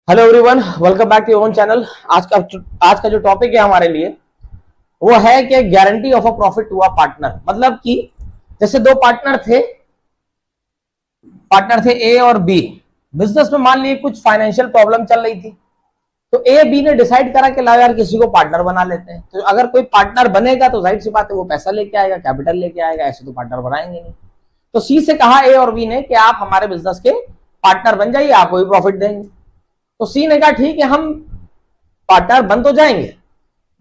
Hello everyone, welcome back to your own channel. आज का जो टॉपिक है हमारे लिए वो है कि guarantee of a profit to a partner. मतलब कि जैसे दो पार्टनर थे ए और बी। बिजनेस में मान लीजिए कुछ फाइनेंशियल प्रॉब्लम चल रही थी, तो ए बी ने डिसाइड करा कि लाओ यार किसी को पार्टनर बना लेते हैं। तो अगर कोई पार्टनर बनेगा तो जाहिर सी बात है वो पैसा लेके आएगा, कैपिटल लेके आएगा, ऐसे तो पार्टनर बनाएंगे नहीं। तो सी से कहा ए और बी ने कि आप हमारे बिजनेस के पार्टनर बन जाइए, आपको भी प्रॉफिट देंगे। तो सी ने कहा ठीक है, हम पार्टनर बन तो जाएंगे,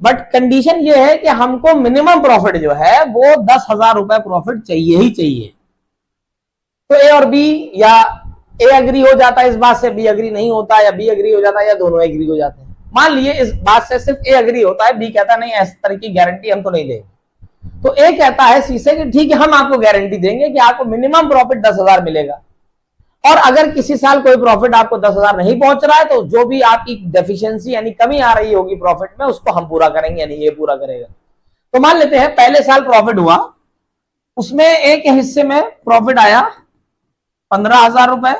बट कंडीशन ये है कि हमको मिनिमम प्रॉफिट जो है वो 10,000 रुपए प्रॉफिट चाहिए ही चाहिए। तो ए और बी, या ए अग्री हो जाता है इस बात से, बी अग्री नहीं होता, या बी अग्री हो जाता है, या दोनों एग्री हो जाते हैं। मान लिए इस बात से सिर्फ ए अग्री होता है, बी कहता नहीं इस तरह की गारंटी हम तो नहीं देंगे। तो ए कहता है सी से कि ठीक है, हम आपको गारंटी देंगे कि आपको मिनिमम प्रॉफिट 10,000 मिलेगा, और अगर किसी साल कोई प्रॉफिट आपको 10,000 नहीं पहुंच रहा है तो जो भी आपकी डेफिशिएंसी यानी कमी आ रही होगी प्रॉफिट में, उसको हम पूरा करेंगे, यानी ये पूरा करेगा। तो मान लेते हैं पहले साल प्रॉफिट हुआ, उसमें ए के हिस्से में प्रॉफिट आया 15,000 रुपए,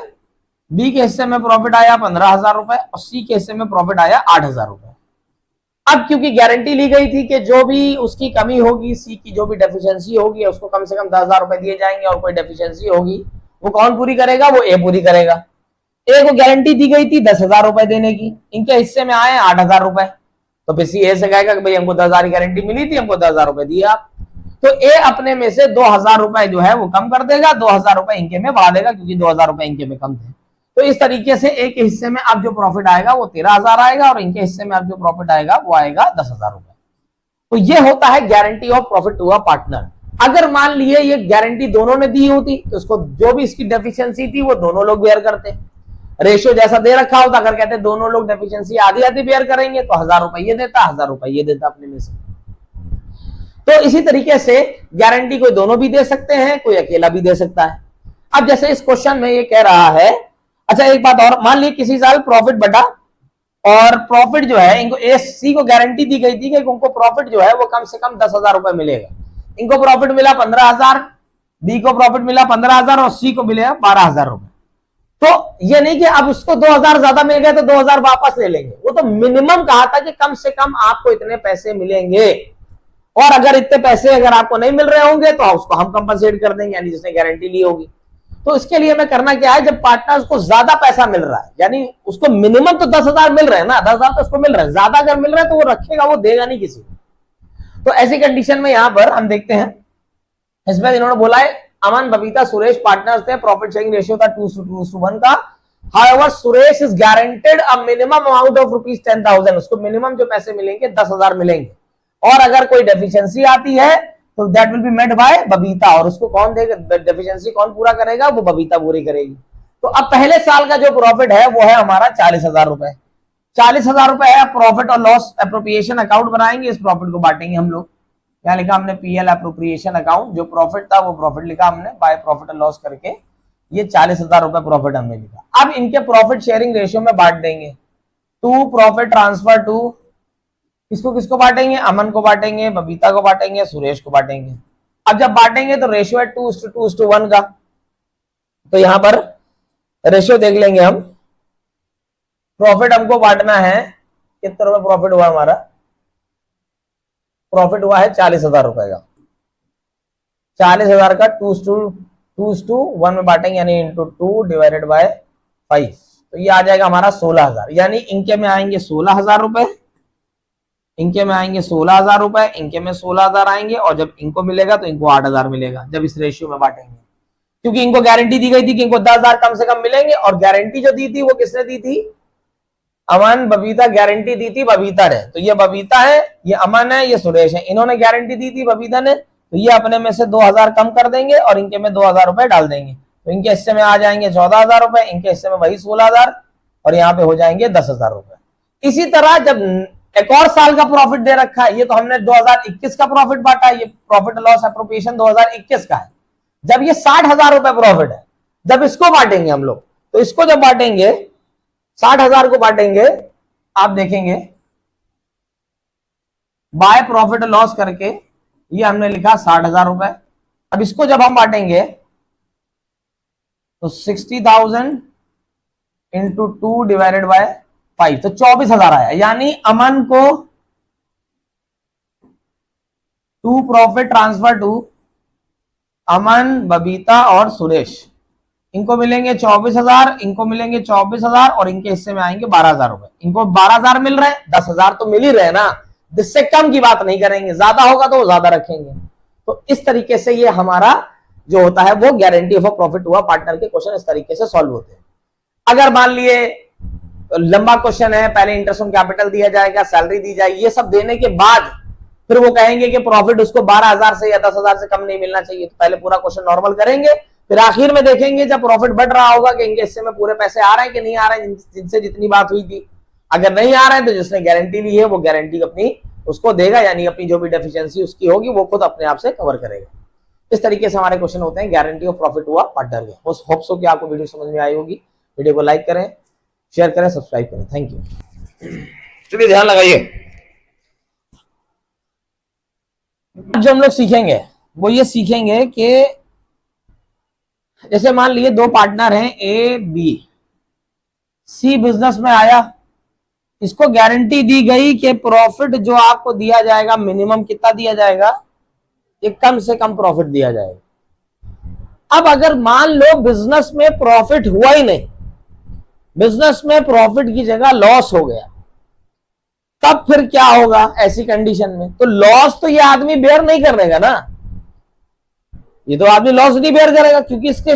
बी के हिस्से में प्रॉफिट आया 15,000 रुपए, और सी के हिस्से में प्रॉफिट आया 8,000 रुपए। अब क्योंकि गारंटी ली गई थी कि जो भी उसकी कमी होगी, सी की जो भी डेफिशिएंसी होगी, उसको कम से कम 10,000 रुपए दिए जाएंगे, और कोई डेफिशिएंसी होगी वो कौन पूरी करेगा? वो ए पूरी करेगा। ए को गारंटी दी गई थी 10,000 रुपए देने की, इनके हिस्से में आए 8,000 रुपए। तो फिर सी ए से कहेगा कि भाई हमको 10,000 की गारंटी मिली थी, हमको 10,000 रुपए दिए आप। तो ए अपने में से 2,000 रुपए जो है वो कम कर देगा, 2,000 रुपए इनके में बढ़ा देगा, क्योंकि 2,000 रुपए इनके में कम थे। तो इस तरीके से ए के हिस्से में अब जो प्रॉफिट आएगा वो 13,000 आएगा, और इनके हिस्से में अब जो प्रॉफिट आएगा वो आएगा 10,000 रुपए। तो ये होता है guarantee of profit to a partner. अगर मान लिए ये गारंटी दोनों ने दी होती तो उसको जो भी इसकी डेफिशिएंसी थी वो दोनों लोग बेयर करते, रेशियो जैसा दे रखा होता। अगर कहते दोनों लोग डेफिशिएंसी आधी आधी बेयर करेंगे तो 1,000 रुपए ये देता, 1,000 रुपए ये देता अपने में से। तो इसी तरीके से गारंटी कोई दोनों भी दे सकते हैं, कोई अकेला भी दे सकता है। अब जैसे इस क्वेश्चन में ये कह रहा है, अच्छा एक बात और, मान लीजिए किसी साल प्रॉफिट बढ़ा, और प्रॉफिट जो है इनको ए सी को गारंटी दी गई थी कि उनको प्रॉफिट जो है वो कम से कम 10,000 रुपए मिलेगा। इनको प्रॉफिट मिला 15,000, बी को प्रॉफिट मिला 15,000, और सी को मिलेगा 12,000 रुपए। तो ये नहीं कि अब उसको 2,000 ज्यादा मिल गए तो 2,000 वापस ले लेंगे, वो तो मिनिमम कहा था कि कम से कम आपको इतने पैसे मिलेंगे, और अगर इतने पैसे अगर आपको नहीं मिल रहे होंगे तो उसको हम कंपनसेट कर देंगे, यानी जिसने गारंटी ली होगी। तो इसके लिए हमें करना क्या है, जब पार्टनर को ज्यादा पैसा मिल रहा है, यानी उसको मिनिमम तो 10,000 मिल रहे हैं ना, 10,000 तो उसको मिल रहा है, ज्यादा अगर मिल रहा है तो वो रखेगा, वो देगा नहीं किसी को। तो ऐसी कंडीशन में यहां पर हम देखते हैं, इसमें इन्होंने बोला है अमन बबीता सुरेश पार्टनर्स थे, प्रॉफिट शेयरिंग रेशियो था 2:1 का। However Suresh is guaranteed a minimum amount of ₹10,000, उसको मिनिमम जो पैसे मिलेंगे 10,000 मिलेंगे, और अगर कोई डेफिशिएंसी आती है तो that will be made by Babita, और उसको कौन देगा, डेफिशिएंसी कौन पूरा करेगा? वो बबीता पूरी करेगी। तो अब पहले साल का जो प्रॉफिट है वो है हमारा 40,000 रुपए। 40,000 रुपए है, प्रॉफिट और लॉस एप्रोप्रिएशन अकाउंट बनाएंगे, इस प्रॉफिट को बांटेंगे हम लोग। क्या लिखा हमने? पीएल एप्रोप्रिएशन अकाउंट, जो प्रॉफिट था वो प्रॉफिट लिखा हमने बाय प्रॉफिट और लॉस करके, ये 40,000 रुपए प्रॉफिट हमने लिखा। अब इनके प्रॉफिट शेयरिंग रेशियो में बांट देंगे, टू प्रॉफिट ट्रांसफर टू, किसको किसको बांटेंगे? अमन को बांटेंगे, बबीता को बांटेंगे, सुरेश को बांटेंगे। अब जब बांटेंगे तो रेशियो है 2:2:1 का। तो यहां पर रेशियो देख लेंगे हम। प्रॉफिट हमको बांटना है, कितने रुपए प्रॉफिट हुआ हमारा? प्रॉफिट हुआ है 40,000 रुपए का। 40,000 का 2:1 में बांटेंगे, यानी इंटू 2 डिवाइडेड बाय 5, तो ये आ जाएगा हमारा 16,000। यानी इनके में आएंगे 16,000 रुपए, इनके में आएंगे 16,000 रुपए, इनके में 16,000 आएंगे, और जब इनको मिलेगा तो इनको 8,000 मिलेगा, जब इस रेशियो में बांटेंगे। क्योंकि इनको गारंटी दी गई थी कि इनको 10,000 कम से कम मिलेंगे, और गारंटी जो दी थी वो किसने दी थी? अमन बबीता गारंटी दी थी बबीता ने। तो ये बबीता है, ये अमन है, ये सुरेश है, इन्होंने गारंटी दी थी बबीता ने, तो ये अपने में से 2,000 कम कर देंगे और इनके में 2,000 रुपए डाल देंगे। तो इनके हिस्से में आ जाएंगे 14,000 रुपए, इनके हिस्से में वही 16,000, और यहाँ पे हो जाएंगे 10,000 रुपए। इसी तरह जब एक और साल का प्रॉफिट दे रखा है, ये तो हमने 2021 का प्रॉफिट बांटा है, ये प्रॉफिट लॉस एप्रोप्रिएशन 2021 का है। जब ये 60,000 रुपए प्रॉफिट है, जब इसको बांटेंगे हम लोग, तो इसको जब बांटेंगे 60,000 को बांटेंगे, आप देखेंगे बाय प्रॉफिट लॉस करके, ये हमने लिखा 60,000 रुपए। अब इसको जब हम बांटेंगे तो 60,000 इंटू 2 डिवाइडेड बाय 5, तो 24,000 आया। यानी अमन को टू प्रॉफिट ट्रांसफर टू अमन, बबीता और सुरेश, इनको मिलेंगे 24,000, इनको मिलेंगे 24,000 और इनके हिस्से में आएंगे 12,000 रुपए। इनको 12,000 मिल रहे हैं, 10,000 तो मिल ही रहे ना, जिससे कम की बात नहीं करेंगे, ज्यादा होगा तो वो ज्यादा रखेंगे। तो इस तरीके से ये हमारा जो होता है वो गारंटी ऑफ प्रॉफिट हुआ पार्टनर के क्वेश्चन इस तरीके से सॉल्व होते हैं। अगर मान लिए लंबा क्वेश्चन है, पहले इंटरेस्ट ऑन कैपिटल दिया जाएगा, सैलरी दी जाएगी, ये सब देने के बाद फिर वो कहेंगे कि प्रॉफिट उसको 12,000 से या 10,000 से कम नहीं मिलना चाहिए, तो पहले पूरा क्वेश्चन नॉर्मल करेंगे, फिर आखिर में देखेंगे जब प्रॉफिट बढ़ रहा होगा कि इनके हिस्से में पूरे पैसे आ रहे हैं कि नहीं आ रहे हैं, जिनसे जितनी बात हुई थी। अगर नहीं आ रहे हैं तो जिसने गारंटी ली है वो गारंटी अपनी उसको देगा, यानी अपनी जो भी डेफिशिएंसी उसकी होगी वो खुद अपने आप से कवर करेगा। इस तरीके से हमारे क्वेश्चन होते हैं गारंटी ऑफ प्रॉफिट हुआ पार्टनर के। होप सो कि आपको वीडियो समझ में आई होगी। वीडियो को लाइक करें, शेयर करें, सब्सक्राइब करें। Thank you. चलिए ध्यान लगाइए, जो हम लोग सीखेंगे वो ये सीखेंगे कि जैसे मान लिए दो पार्टनर हैं ए बी, सी बिजनेस में आया, इसको गारंटी दी गई कि प्रॉफिट जो आपको दिया जाएगा मिनिमम कितना दिया जाएगा, ये कम से कम प्रॉफिट दिया जाएगा। अब अगर मान लो बिजनेस में प्रॉफिट हुआ ही नहीं, बिजनेस में प्रॉफिट की जगह लॉस हो गया, तब फिर क्या होगा ऐसी कंडीशन में? तो लॉस तो ये आदमी बेयर नहीं करेगा ना, ये तो आदमी लॉस नहीं बेयर करेगा, क्योंकि इसके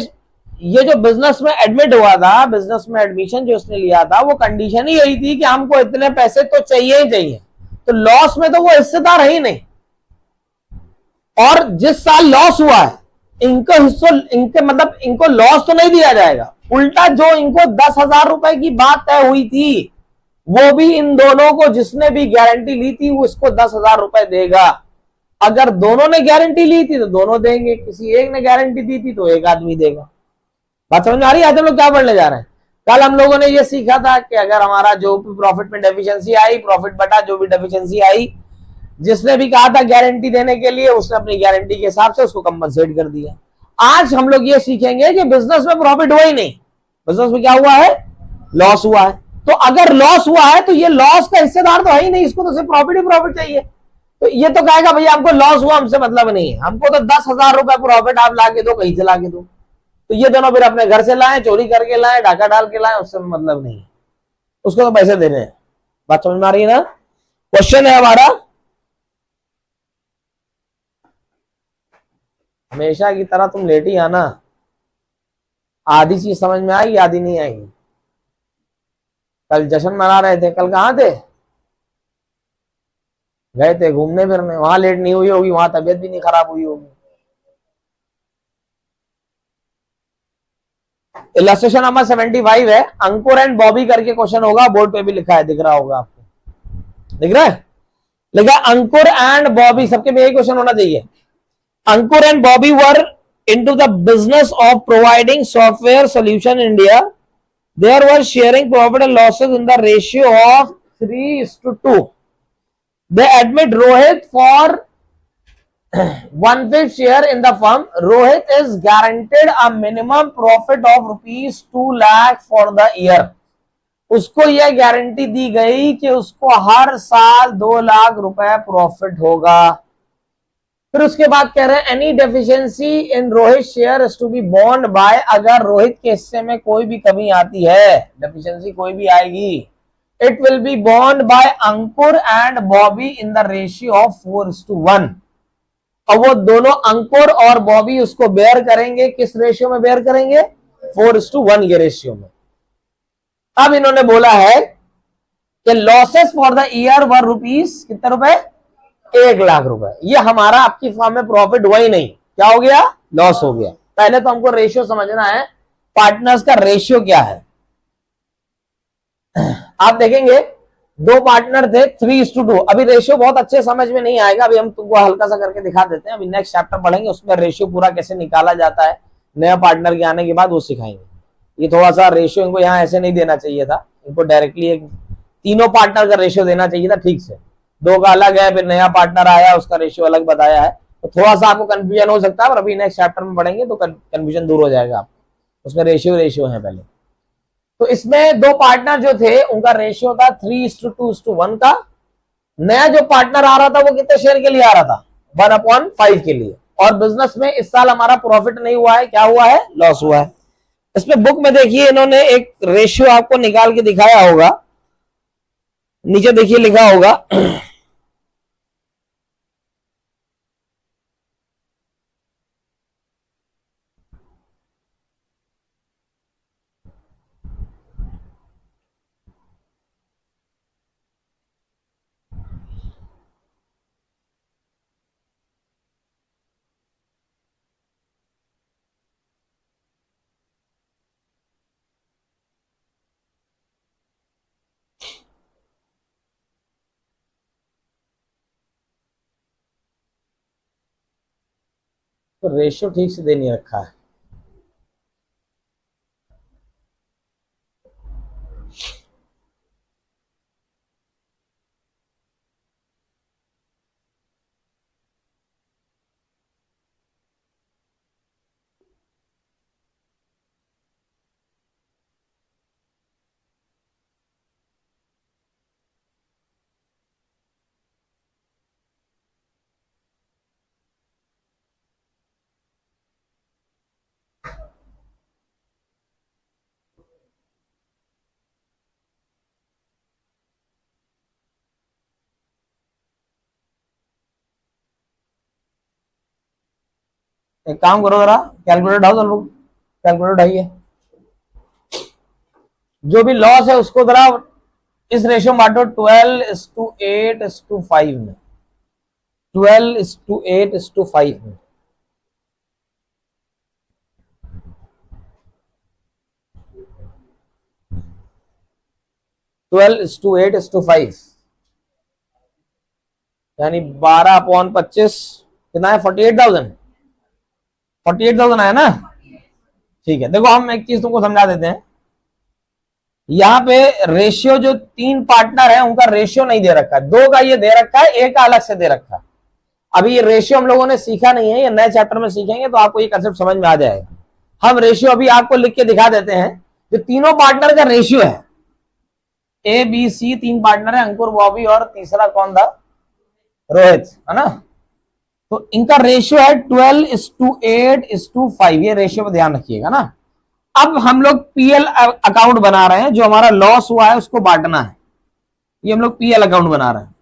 ये जो बिजनेस में एडमिट हुआ था, बिजनेस में एडमिशन जो उसने लिया था, वो कंडीशन ही यही थी कि हमको इतने पैसे तो चाहिए ही चाहिए, तो लॉस में तो वो हिस्सेदार है ही नहीं। और जिस साल लॉस हुआ है इनको हिस्सों, इनके मतलब इनको लॉस तो नहीं दिया जाएगा, उल्टा जो इनको 10,000 रुपए की बात तय हुई थी वो भी इन दोनों को, जिसने भी गारंटी ली थी वो इसको 10,000 रुपए देगा। अगर दोनों ने गारंटी ली थी तो दोनों देंगे, किसी एक ने गारंटी दी थी तो एक आदमी देगा। बात समझ में आ रही है? आज हम लोग क्या पढ़ने जा रहे हैं? कल हम लोगों ने ये सीखा था कि अगर हमारा जो भी प्रॉफिट में डेफिशिएंसी आई, प्रॉफिट बटा जो भी डेफिशिएंसी आई, जिसने भी कहा था गारंटी देने के लिए उसने अपनी गारंटी के हिसाब से उसको कंपनसेट कर दिया। आज हम लोग ये सीखेंगे कि बिजनेस में प्रॉफिट हुआ ही नहीं, बिजनेस में क्या हुआ है, लॉस हुआ है। तो अगर लॉस हुआ है तो ये लॉस का हिस्सेदार तो है ही नहीं, इसको तो सिर्फ प्रॉफिट ही प्रॉफिट चाहिए। तो ये तो कहेगा भैया हमको लॉस हुआ, हमसे मतलब नहीं है, हमको तो 10,000 रुपए प्रॉफिट आप लाके दो, कहीं से लाके दो। तो ये दोनों फिर अपने घर से लाए, चोरी करके लाए, डाका डाल के लाए, उससे मतलब नहीं है, उसको तो पैसे देने हैं। बात समझ में आ रही है ना? क्वेश्चन है हमारा, हमेशा की तरह तुम लेट ही आना, आधी चीज समझ में आएगी आधी नहीं आएगी। कल जश्न मना रहे थे, कल कहाँ थे? गए थे घूमने फिरने, वहां लेट नहीं हुई होगी, वहां तबीयत भी नहीं खराब हुई होगी। इलस्ट्रेशन नंबर 75 है, अंकुर एंड बॉबी करके क्वेश्चन होगा, बोर्ड पे भी लिखा है, दिख रहा होगा आपको, दिख रहा है, लिखा है अंकुर एंड बॉबी, सबके में यही क्वेश्चन होना चाहिए। Ankur and Bobby were into the business of providing software solution in India. They were sharing profit and losses in the ratio of 3:2. They admit Rohit for 1/5 share in the firm. Rohit is guaranteed a minimum profit of rupees 2 lakh for the year. उसको यह guarantee दी गई कि उसको हर साल 2 लाख रुपए profit होगा। फिर उसके बाद कह रहे हैं any deficiency in Rohit share is to be bond by, अगर रोहित के हिस्से में कोई भी कमी आती है, डेफिशिएंसी कोई भी आएगी, it will be bond bye Ankur and Bobby in the ratio of 4:1। और वो दोनों अंकुर और बॉबी उसको बेयर करेंगे, किस रेशियो में बेयर करेंगे? 4:1 के रेशियो में। अब इन्होंने बोला है कि losses for the year were rupees कितने रुपए? 1 लाख रुपए। ये हमारा आपकी फॉर्म में प्रॉफिट हुआ ही नहीं, क्या हो गया? लॉस हो गया। पहले तो हमको रेशियो समझना है, पार्टनर्स का रेशियो क्या है। आप देखेंगे दो पार्टनर थे 3:2। अभी रेशियो बहुत अच्छे समझ में नहीं आएगा, अभी हम तुमको हल्का सा करके दिखा देते हैं। अभी नेक्स्ट चैप्टर पढ़ेंगे, उसमें रेशियो पूरा कैसे निकाला जाता है, नया पार्टनर के आने के बाद वो सिखाएंगे। ये थोड़ा सा रेशियो इनको यहाँ ऐसे नहीं देना चाहिए था, इनको डायरेक्टली एक तीनों पार्टनर का रेशियो देना चाहिए था ठीक से। दो का अलग है, फिर नया पार्टनर आया उसका रेशियो अलग बताया है, तो थोड़ा सा आपको कंफ्यूजन हो सकता है, पर अभी नेक्स्ट चैप्टर में पढ़ेंगे तो कंफ्यूजन दूर हो जाएगा आपको। उसमें रेशियो है पहले। तो इसमें दो पार्टनर जो थे उनका रेशियो था 3:2:1 का। नया जो पार्टनर आ रहा था वो कितने शेयर के लिए आ रहा था? 1/5 के लिए। और बिजनेस में इस साल हमारा प्रॉफिट नहीं हुआ है, क्या हुआ है? लॉस हुआ है। इसमें बुक में देखिए इन्होंने एक रेशियो आपको निकाल के दिखाया होगा, नीचे देखिए लिखा होगा तो रेशियो ठीक से दे नहीं रखा है। एक काम करो जरा, कैलकुलेटर ढाओ सब लोग, कैलकुलेटर ढाइए। जो भी लॉस है उसको जरा इस रेशियो में बांटो, 12:8:5 में, 12:8:5 में। 12:8:5 यानी 12/25 कितना है? 48,000। 48,000 आया ना? ठीक है, देखो हम एक चीज तुमको समझा देते हैं। यहाँ पे रेशियो जो तीन पार्टनर है उनका रेशियो नहीं दे रखा है, दो का ये दे रखा है, एक का अलग से दे रखा है। अभी ये रेशियो हम लोगों ने सीखा नहीं है, ये नए चैप्टर में सीखेंगे तो आपको ये कंसेप्ट समझ में आ जाएगा। हम रेशियो अभी आपको लिख के दिखा देते हैं। जो तीनों पार्टनर का रेशियो है, ए बी सी तीन पार्टनर है, अंकुर, बॉबी और तीसरा कौन था? रोहित, है ना? तो इनका रेशियो है 12:8:5। ये रेशियो पर ध्यान रखिएगा ना। अब हम लोग पीएल अकाउंट बना रहे हैं, जो हमारा लॉस हुआ है उसको बांटना है। ये हम लोग पीएल अकाउंट बना रहे हैं।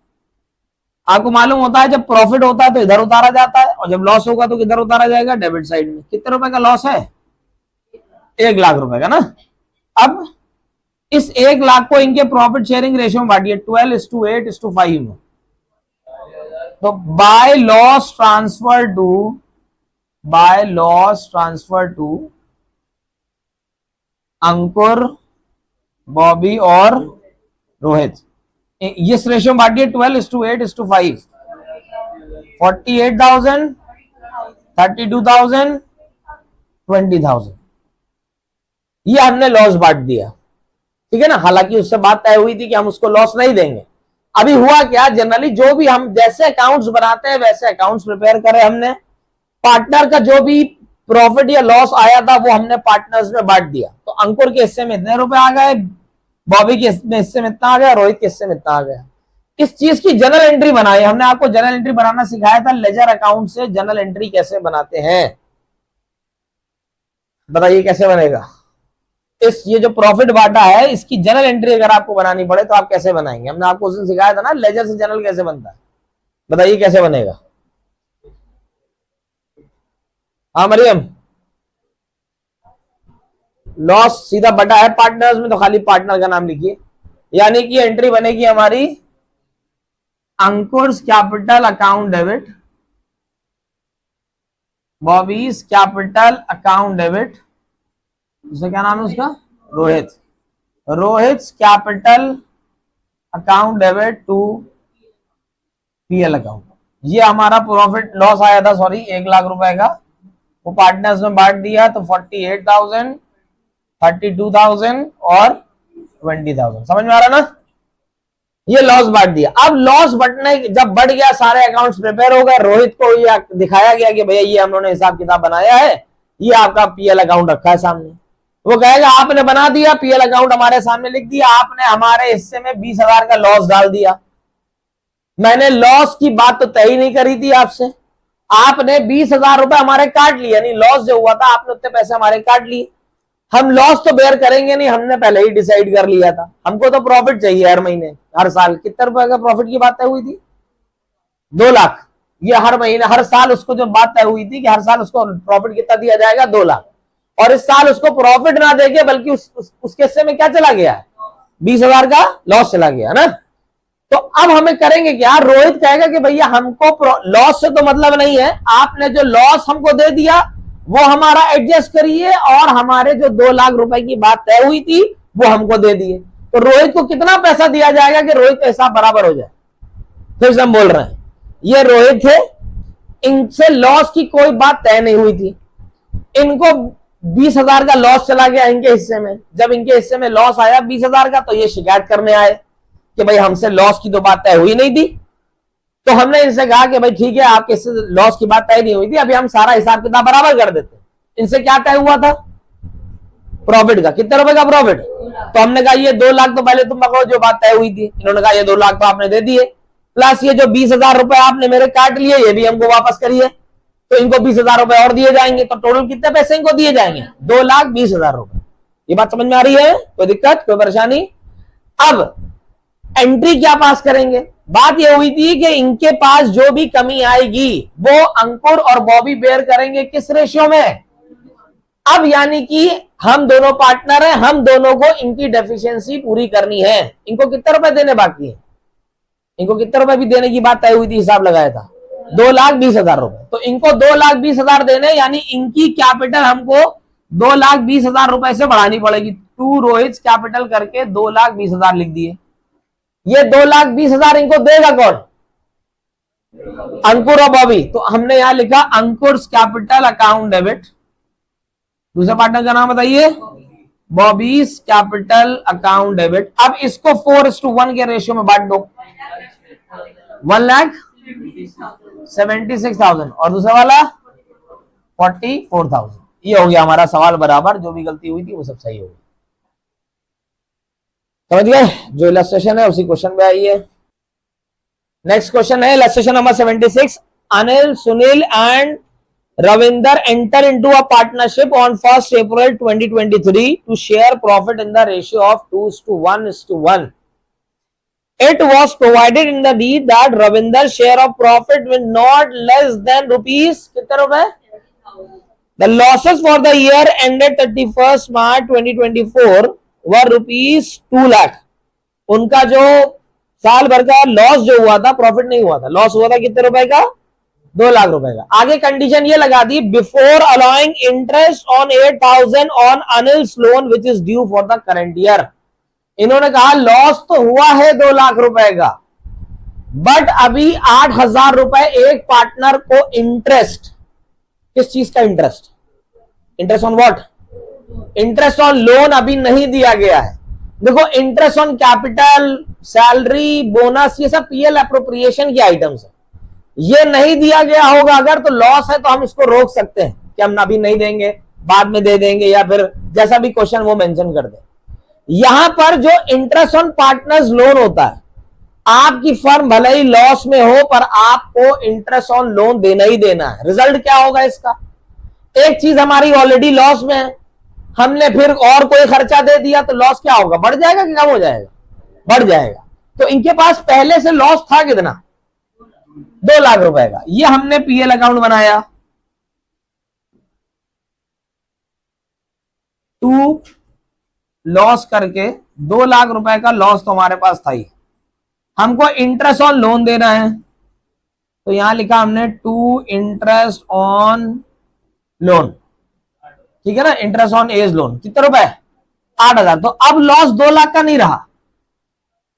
आपको मालूम होता है जब प्रॉफिट होता है तो इधर उतारा जाता है, और जब लॉस होगा तो किधर उतारा जाएगा? डेबिट साइड में। कितने रुपए का लॉस है? 1,00,000 रुपए का ना। अब इस 1,00,000 को इनके प्रॉफिट शेयरिंग रेशियो में बांटिए 12:8:5 में। तो बाय लॉस ट्रांसफर टू अंकुर, बॉबी और रोहित, इस रेशियो में बांटिए 12:8:5। 48,000, 32,000, 20,000, ये हमने लॉस बांट दिया। ठीक है ना? हालांकि उससे बात तय हुई थी कि हम उसको लॉस नहीं देंगे। अभी हुआ क्या, जनरली जो भी हम जैसे अकाउंट्स बनाते हैं वैसे अकाउंट्स प्रिपेयर करे हमने। पार्टनर का जो भी प्रॉफिट या लॉस आया था वो हमने पार्टनर्स में बांट दिया। तो अंकुर के हिस्से में इतने रुपए आ गए, बॉबी के हिस्से में इतना आ गया, रोहित के हिस्से में इतना आ गया। इस चीज की जनरल एंट्री बनाई हमने। आपको जनरल एंट्री बनाना सिखाया था, लेजर अकाउंट से जनरल एंट्री कैसे बनाते हैं, बताइए कैसे बनेगा? ये जो प्रॉफिट बांटा है इसकी जनरल एंट्री अगर आपको बनानी पड़े तो आप कैसे बनाएंगे? हमने आपको उस दिन सिखाया था ना, लेजर से जनरल कैसे बनता है, बताइए कैसे बनेगा? हाँ मरियम, लॉस सीधा बटा है पार्टनर्स में, तो खाली पार्टनर का नाम लिखिए। यानी कि एंट्री बनेगी हमारी Ankur's capital account debit, Bobby's capital account debit, उसका क्या नाम है उसका? Rohit, Rohit capital account debit to PL account. ये हमारा प्रॉफिट लॉस आया था, सॉरी 1,00,000 रुपए का, वो पार्टनर्स में बांट दिया। तो 48,000, 32,000 और 20,000, समझ में आ रहा ना? ये लॉस बांट दिया। अब लॉस बटने जब बढ़ गया, सारे अकाउंट्स प्रिपेयर हो गए, रोहित को ये दिखाया गया कि भैया ये हम लोगों ने हिसाब किताब बनाया है, ये आपका पीएल अकाउंट रखा है सामने। वो कहेगा आपने बना दिया, पीएल अकाउंट हमारे सामने लिख दिया, आपने हमारे हिस्से में 20,000 का लॉस डाल दिया। मैंने लॉस की बात तो तय ही नहीं करी थी आपसे, आपने 20,000 रुपए हमारे काट लिए, यानी लॉस जो हुआ था आपने उतने पैसे हमारे काट लिए। हम लॉस तो बेयर करेंगे नहीं, हमने पहले ही डिसाइड कर लिया था, हमको तो प्रॉफिट चाहिए हर महीने हर साल। कितने रुपए का प्रॉफिट की बात तय हुई थी? 2 लाख। ये हर महीने हर साल उसको जो बात तय हुई थी कि हर साल उसको प्रॉफिट कितना दिया जाएगा, 2 लाख। और इस साल उसको प्रॉफिट ना देके बल्कि उसके हिस्से में क्या चला गया है, 20,000 का लॉस चला गया ना। तो अब हमें करेंगे क्या, रोहित कहेगा कि भैया हमको लॉस से तो मतलब नहीं है, आपने जो लॉस हमको दे दिया वो हमारा एडजस्ट करिए और हमारे जो 2 लाख रुपए की बात तय हुई थी वो हमको दे दिए। तो रोहित को कितना पैसा दिया जाएगा कि रोहित का हिसाब बराबर हो जाए? फिर से हम बोल रहे हैं, ये रोहित थे, इनसे लॉस की कोई बात तय नहीं हुई थी, इनको 20,000 का लॉस चला गया इनके हिस्से में। जब इनके हिस्से में लॉस आया 20,000 का तो ये शिकायत करने आए कि भाई हमसे लॉस की तो बात तय हुई नहीं थी। तो हमने इनसे कहा कि भाई ठीक है, आपके लॉस की बात तय नहीं हुई थी, अभी हम सारा हिसाब किताब बराबर कर देते हैं। इनसे क्या तय हुआ था? प्रॉफिट का। कितने रुपए का प्रॉफिट? तो हमने कहा ये 2 लाख तो पहले तुम पकड़ो जो बात तय हुई थी। इन्होंने कहा ये 2 लाख तो आपने दे दिए, प्लस ये जो 20,000 रुपए आपने मेरे काट लिए ये भी हमको वापस करिए। तो इनको 20,000 रुपए और दिए जाएंगे, तो टोटल कितने पैसे इनको दिए जाएंगे? 2,20,000 रुपए। ये बात समझ में आ रही है? कोई दिक्कत, कोई परेशानी? अब एंट्री क्या पास करेंगे? बात यह हुई थी कि इनके पास जो भी कमी आएगी वो अंकुर और बॉबी बेयर करेंगे किस रेशियो में? अब यानी कि हम दोनों पार्टनर हैं, हम दोनों को इनकी डेफिशिएंसी पूरी करनी है। इनको कितने रुपए देने बाकी है? इनको कितने रुपए भी देने की बात तय हुई थी, हिसाब लगाया था 2,20,000 रुपए। तो इनको 2,20,000 देने, यानी इनकी कैपिटल हमको 2,20,000 रुपए से बढ़ानी पड़ेगी। टू रोहित कैपिटल करके 2,20,000 लिख दिए। ये 2,20,000 इनको देगा कौन? अंकुर और बॉबी। तो हमने यहां लिखा अंकुर कैपिटल अकाउंट डेबिट। दूसरे पार्टनर का नाम बताइए, बॉबीज कैपिटल अकाउंट डेबिट। अब इसको 4:1 के रेशियो में बांट दो, 1,76,000 और दूसरा वाला 44,000। ये हो गया हमारा सवाल बराबर, जो भी गलती हुई थी वो सब सही हो गई। समझ गए? जो इलस्ट्रेशन है उसी क्वेश्चन में आई है। नेक्स्ट क्वेश्चन है illustration number 76। Anil, Sunil and Ravinder enter into a partnership on 1st April 2023 to share profit in the ratio of 2:1:1. It was provided in the deed that Ravinder's share of profit will not less than rupees कितने रुपए? The losses for the year ended 31st March 2024 were rupees 2 lakh. उनका जो साल भर का loss जो हुआ था, प्रॉफिट नहीं हुआ था, लॉस हुआ था कितने रुपए का? 2 लाख रुपए का। आगे कंडीशन ये लगा दी, before allowing interest on 8,000 on Anil's loan which is due for the current year. इन्होंने कहा लॉस तो हुआ है 2 लाख रुपए का, बट अभी 8,000 रुपए एक पार्टनर को इंटरेस्ट, किस चीज का interest? Interest on what? Interest on loan अभी नहीं दिया गया है। देखो, interest on capital, salary, bonus, ये सब पीएल एप्रोप्रिएशन की आइटम्स है। ये नहीं दिया गया होगा अगर, तो लॉस है तो हम इसको रोक सकते हैं कि हम अभी नहीं देंगे, बाद में दे देंगे, या फिर जैसा भी क्वेश्चन वो मेंशन कर दे। यहां पर जो इंटरेस्ट ऑन पार्टनर्स लोन होता है, आपकी फर्म भले ही लॉस में हो पर आपको इंटरेस्ट ऑन लोन देना ही देना है। रिजल्ट क्या होगा इसका? एक चीज हमारी ऑलरेडी लॉस में है, हमने फिर और कोई खर्चा दे दिया तो लॉस क्या होगा? बढ़ जाएगा कि कम हो जाएगा? बढ़ जाएगा। तो इनके पास पहले से लॉस था कितना? 2 लाख रुपए का। ये हमने पीएल अकाउंट बनाया, टू लॉस करके 2 लाख रुपए का लॉस तो हमारे पास था ही। हमको इंटरेस्ट ऑन लोन देना है, तो यहां लिखा हमने टू इंटरेस्ट ऑन लोन, ठीक है ना, इंटरेस्ट ऑन एज लोन। कितने रुपए? 8,000। तो अब लॉस 2 लाख का नहीं रहा,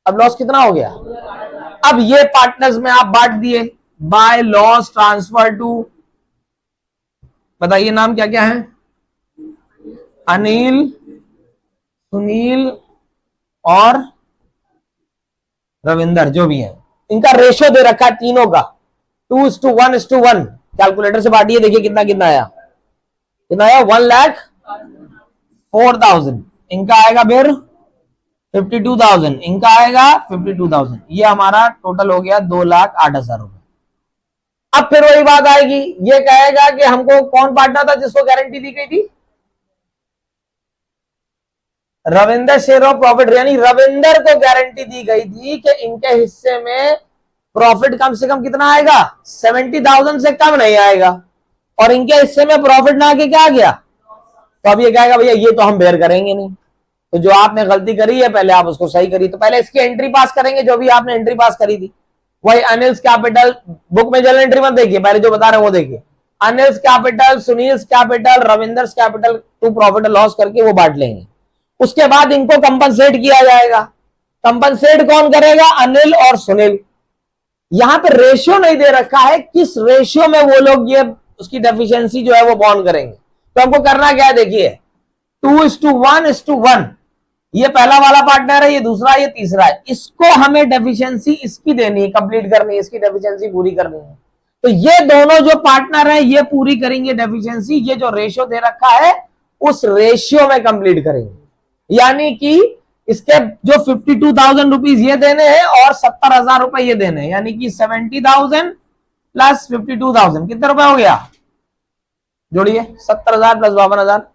अब लॉस कितना हो गया? अब ये पार्टनर्स में आप बांट दिए बाय लॉस ट्रांसफर टू, बताइए नाम क्या क्या है? अनिल, सुनील और रविंदर, जो भी है। इनका रेशियो दे रखा है तीनों का 2:1:1। कैलकुलेटर से बांटिए, देखिए कितना कितना आया? कितना आया? 1,00,000 4,000, इनका आएगा फिर 52,000, इनका आएगा 52,000। ये हमारा टोटल हो गया 2,08,000 रुपए। अब फिर वही बात आएगी, ये कहेगा कि हमको कौन पार्टनर था जिसको गारंटी दी गई थी? रविंदर शेयर ऑफ प्रॉफिट, यानी रविंदर को गारंटी दी गई थी कि इनके हिस्से में प्रॉफिट कम से कम कितना आएगा, 70,000 से कम नहीं आएगा, और इनके हिस्से में प्रॉफिट ना आके क्या आ गया, तो अब ये कहेगा भैया ये तो हम बेयर करेंगे नहीं। तो जो आपने गलती करी है पहले आप उसको सही करिए। तो पहले इसकी एंट्री पास करेंगे, जो भी आपने एंट्री पास करी थी, वही अनिल्स कैपिटल, बुक में जर्नल एंट्री मत देखिए, पहले जो बता रहे हैं वो देखिए। Anil's capital, Sunil's capital, Ravinder's capital to profit loss करके वो बांट लेंगे। उसके बाद इनको कंपनसेट किया जाएगा। कंपनसेट कौन करेगा? अनिल और सुनील। यहां पे रेशियो नहीं दे रखा है, किस रेशियो में वो लोग ये उसकी डेफिशिएंसी जो है वो बॉन्ड करेंगे। तो हमको करना क्या है, देखिए 2:1:1, ये पहला वाला पार्टनर है, ये दूसरा, ये तीसरा है। इसको हमें डेफिशिएंसी इसकी देनी है, कंप्लीट करनी है, इसकी डेफिशिएंसी पूरी करनी है। तो ये दोनों जो पार्टनर है ये पूरी करेंगे डेफिशिएंसी, ये जो रेशियो दे रखा है उस रेशियो में कंप्लीट करेंगे। यानी कि इसके जो 52,000 रुपीज ये देने हैं और 70,000 रुपए ये देने हैं, यानी कि 70,000 प्लस 52,000 कितने रुपए हो गया, जोड़िए, 70,000 प्लस 52,000,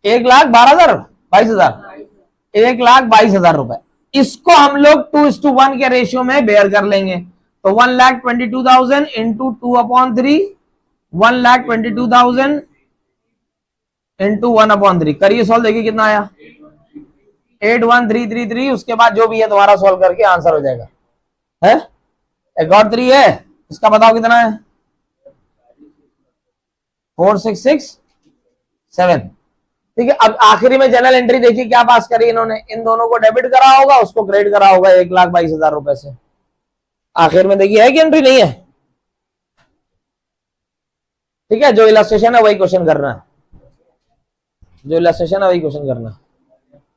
1,12,000, 22,000, 1,22,000 रुपए। इसको हम लोग 2:1 के रेशियो में बेयर कर लेंगे। तो 1,22,000 इंटू 2/3, 1,22,000 इंटू 1/3, करिए सॉल्व, देखिए कितना आया, 81333। उसके बाद जो भी है तुम्हारा सॉल्व करके आंसर हो जाएगा। है एक और 3 है, इसका बताओ कितना है, 4667। ठीक है, अब आखिरी में जनरल एंट्री देखिए क्या पास करी इन्होंने, इन दोनों को डेबिट करा होगा, उसको क्रेडिट करा होगा 1,22,000 रुपए से। आखिर में देखिए है कि एंट्री नहीं है। ठीक है, जो इलस्ट्रेशन है वही क्वेश्चन करना है, जो इलस्ट्रेशन है वही क्वेश्चन करना है।